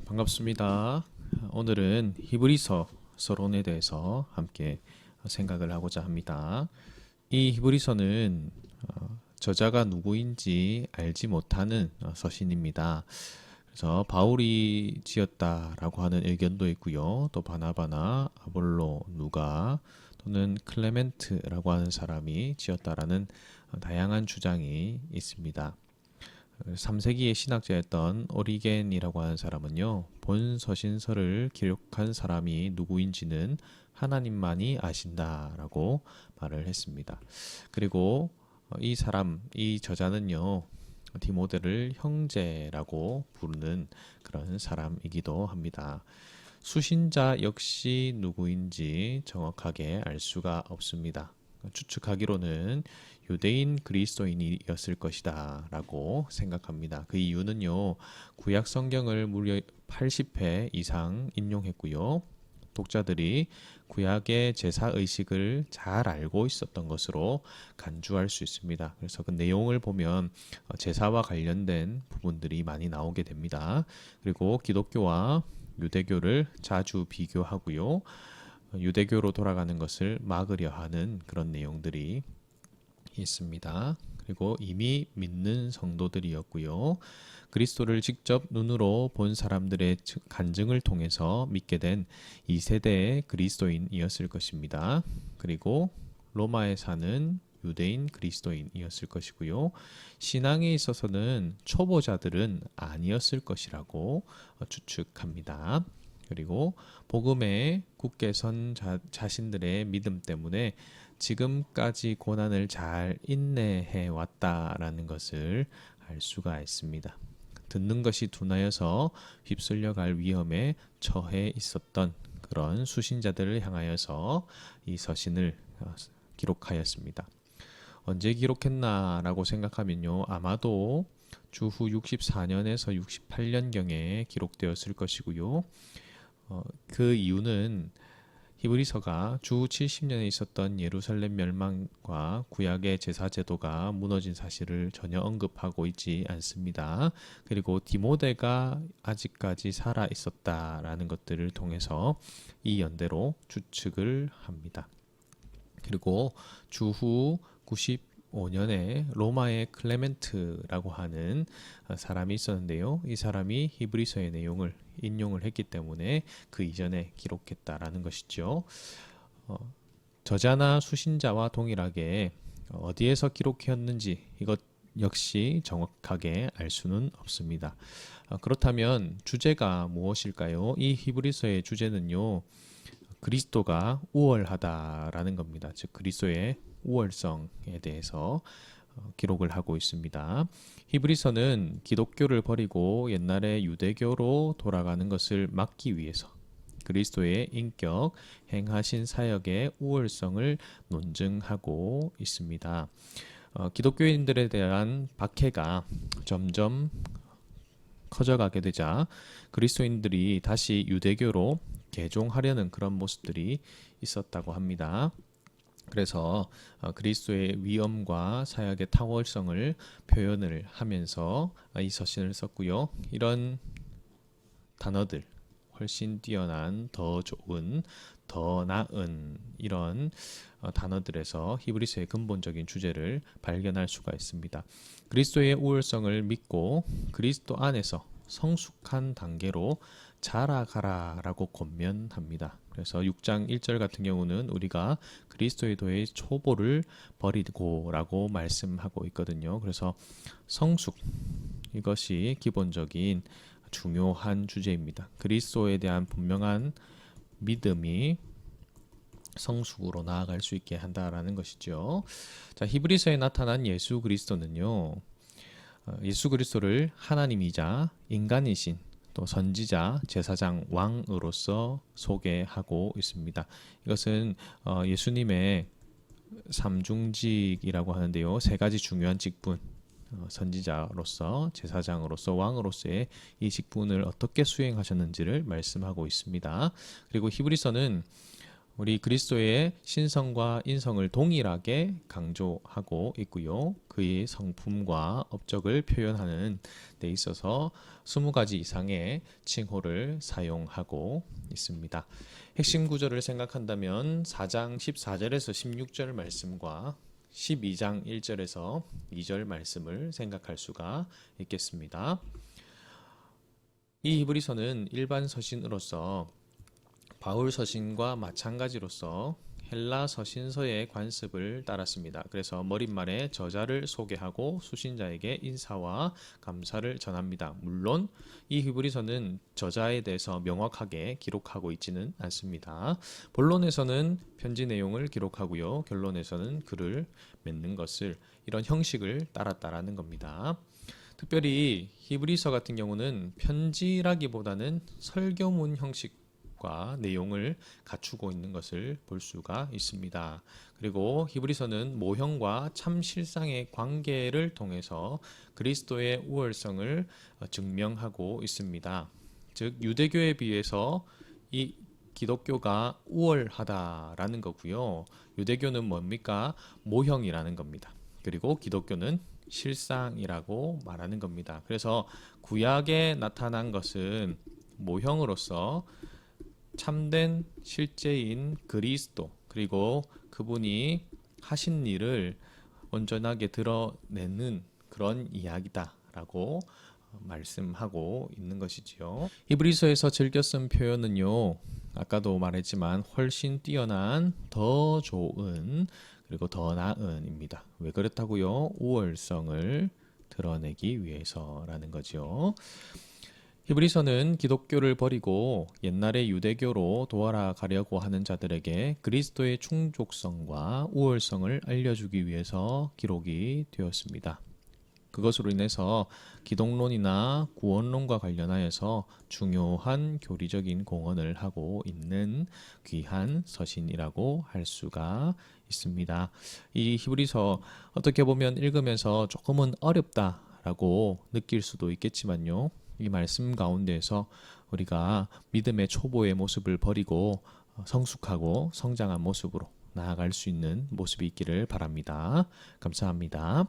반갑습니다. 오늘은 히브리서 서론에 대해서 함께 생각을 하고자 합니다. 이 히브리서는 저자가 누구인지 알지 못하는 서신입니다. 그래서 바울이 지었다라고 하는 의견도 있고요. 또 바나바나, 아볼로, 누가 또는 클레멘트라고 하는 사람이 지었다라는 다양한 주장이 있습니다. 3세기의 신학자였던 오리겐이라고 하는 사람은요, 본 서신서를 기록한 사람이 누구인지는 하나님만이 아신다라고 말을 했습니다. 그리고 이 저자는요, 디모데를 형제라고 부르는 그런 사람이기도 합니다. 수신자 역시 누구인지 정확하게 알 수가 없습니다. 추측하기로는 유대인 그리스도인이었을 것이다 라고 생각합니다. 그 이유는요, 구약 성경을 무려 80회 이상 인용했고요. 독자들이 구약의 제사 의식을 잘 알고 있었던 것으로 간주할 수 있습니다. 그래서 그 내용을 보면 제사와 관련된 부분들이 많이 나오게 됩니다. 그리고 기독교와 유대교를 자주 비교하고요. 유대교로 돌아가는 것을 막으려 하는 그런 내용들이 있습니다. 그리고 이미 믿는 성도들이었고요. 그리스도를 직접 눈으로 본 사람들의 간증을 통해서 믿게 된 2세대의 그리스도인이었을 것입니다. 그리고 로마에 사는 유대인 그리스도인이었을 것이고요. 신앙에 있어서는 초보자들은 아니었을 것이라고 추측합니다. 그리고 복음에 굳게 선 자신들의 믿음 때문에 지금까지 고난을 잘 인내해 왔다라는 것을 알 수가 있습니다. 듣는 것이 둔하여서 휩쓸려 갈 위험에 처해 있었던 그런 수신자들을 향하여서 이 서신을 기록하였습니다. 언제 기록했나라고 생각하면요, 아마도 주후 64년에서 68년경에 기록되었을 것이고요. 그 이유는 히브리서가 주 70년에 있었던 예루살렘 멸망과 구약의 제사 제도가 무너진 사실을 전혀 언급하고 있지 않습니다. 그리고 디모데가 아직까지 살아 있었다라는 것들을 통해서 이 연대로 추측을 합니다. 그리고 주후 95년에 로마의 클레멘트라고 하는 사람이 있었는데요. 이 사람이 히브리서의 내용을 인용을 했기 때문에 그 이전에 기록했다라는 것이죠. 저자나 수신자와 동일하게 어디에서 기록했는지 이것 역시 정확하게 알 수는 없습니다. 그렇다면 주제가 무엇일까요? 이 히브리서의 주제는요, 그리스도가 우월하다라는 겁니다. 즉 그리스도의 우월성에 대해서 기록을 하고 있습니다. 히브리서는 기독교를 버리고 옛날의 유대교로 돌아가는 것을 막기 위해서 그리스도의 인격, 행하신 사역의 우월성을 논증하고 있습니다. 기독교인들에 대한 박해가 점점 커져가게 되자 그리스도인들이 다시 유대교로 개종하려는 그런 모습들이 있었다고 합니다. 그래서 그리스도의 위엄과 사역의 탁월성을 표현을 하면서 이 서신을 썼고요. 이런 단어들, 훨씬 뛰어난, 더 좋은, 더 나은 이런 단어들에서 히브리서의 근본적인 주제를 발견할 수가 있습니다. 그리스도의 우월성을 믿고 그리스도 안에서 성숙한 단계로 자라가라라고 권면합니다. 그래서 6장 1절 같은 경우는 우리가 그리스도의 도의 초보를 버리고라고 말씀하고 있거든요. 그래서 성숙, 이것이 기본적인 중요한 주제입니다. 그리스도에 대한 분명한 믿음이 성숙으로 나아갈 수 있게 한다라는 것이죠. 자, 히브리서에 나타난 예수 그리스도는요, 예수 그리스도를 하나님이자 인간이신 또 선지자, 제사장, 왕으로서 소개하고 있습니다. 이것은 예수님의 삼중직이라고 하는데요. 세 가지 중요한 직분, 선지자로서, 제사장으로서, 왕으로서의 이 직분을 어떻게 수행하셨는지를 말씀하고 있습니다. 그리고 히브리서는 우리 그리스도의 신성과 인성을 동일하게 강조하고 있고요. 그의 성품과 업적을 표현하는 데 있어서 20가지 이상의 칭호를 사용하고 있습니다. 핵심 구절을 생각한다면 4장 14절에서 16절 말씀과 12장 1절에서 2절 말씀을 생각할 수가 있겠습니다. 이 히브리서는 일반 서신으로서 바울 서신과 마찬가지로서 헬라 서신서의 관습을 따랐습니다. 그래서 머릿말에 저자를 소개하고 수신자에게 인사와 감사를 전합니다. 물론 이 히브리서는 저자에 대해서 명확하게 기록하고 있지는 않습니다. 본론에서는 편지 내용을 기록하고요. 결론에서는 글을 맺는 것을 이런 형식을 따랐다라는 겁니다. 특별히 히브리서 같은 경우는 편지라기보다는 설교문 형식과 내용을 갖추고 있는 것을 볼 수가 있습니다. 그리고 히브리서는 모형과 참 실상의 관계를 통해서 그리스도의 우월성을 증명하고 있습니다. 즉 유대교에 비해서 이 기독교가 우월하다라는 거고요. 유대교는 뭡니까? 모형이라는 겁니다. 그리고 기독교는 실상이라고 말하는 겁니다. 그래서 구약에 나타난 것은 모형으로서 참된 실제인 그리스도 그리고 그분이 하신 일을 온전하게 드러내는 그런 이야기다라고 말씀하고 있는 것이지요. 히브리서에서 즐겨 쓴 표현은요. 아까도 말했지만 훨씬 뛰어난, 더 좋은, 그리고 더 나은입니다. 왜 그렇다고요? 우월성을 드러내기 위해서라는 거죠. 히브리서는 기독교를 버리고 옛날의 유대교로 돌아가려고 하는 자들에게 그리스도의 충족성과 우월성을 알려주기 위해서 기록이 되었습니다. 그것으로 인해서 기독론이나 구원론과 관련하여서 중요한 교리적인 공헌을 하고 있는 귀한 서신이라고 할 수가 있습니다. 이 히브리서 어떻게 보면 읽으면서 조금은 어렵다라고 느낄 수도 있겠지만요. 이 말씀 가운데에서 우리가 믿음의 초보의 모습을 버리고 성숙하고 성장한 모습으로 나아갈 수 있는 모습이 있기를 바랍니다. 감사합니다.